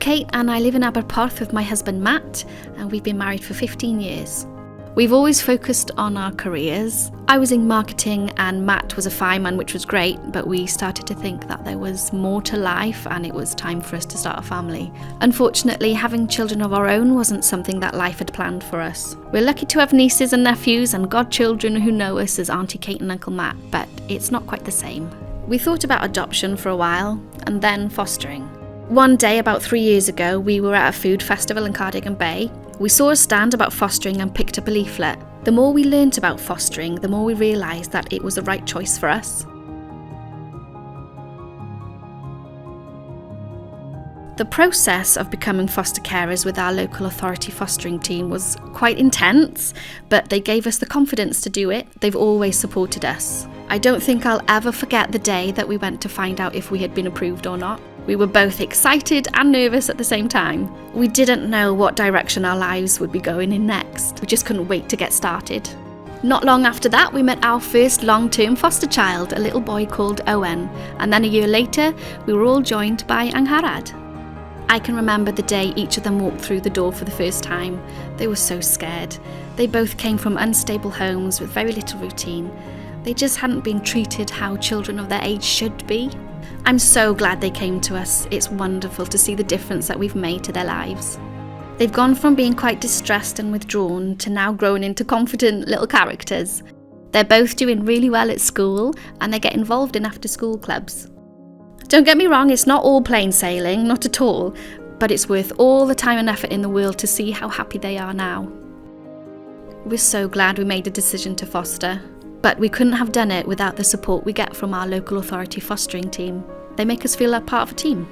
Kate and I live in Aberporth with my husband Matt, and we've been married for 15 years. We've always focused on our careers. I was in marketing and Matt was a fireman, which was great, but we started to think that there was more to life and it was time for us to start a family. Unfortunately, having children of our own wasn't something that life had planned for us. We're lucky to have nieces and nephews and godchildren who know us as Auntie Kate and Uncle Matt, but it's not quite the same. We thought about adoption for a while and then fostering. One day, about 3 years ago, we were at a food festival in Cardigan Bay. We saw a stand about fostering and picked up a leaflet. The more we learnt about fostering, the more we realised that it was the right choice for us. The process of becoming foster carers with our local authority fostering team was quite intense, but they gave us the confidence to do it. They've always supported us. I don't think I'll ever forget the day that we went to find out if we had been approved or not. We were both excited and nervous at the same time. We didn't know what direction our lives would be going in next. We just couldn't wait to get started. Not long after that, we met our first long-term foster child, a little boy called Owen, and then a year later, we were all joined by Angharad. I can remember the day each of them walked through the door for the first time. They were so scared. They both came from unstable homes with very little routine. They just hadn't been treated how children of their age should be. I'm so glad they came to us. It's wonderful to see the difference that we've made to their lives. They've gone from being quite distressed and withdrawn to now growing into confident little characters. They're both doing really well at school and they get involved in after-school clubs. Don't get me wrong, it's not all plain sailing, not at all, but it's worth all the time and effort in the world to see how happy they are now. We're so glad we made the decision to foster. But we couldn't have done it without the support we get from our local authority fostering team. They make us feel like part of a team.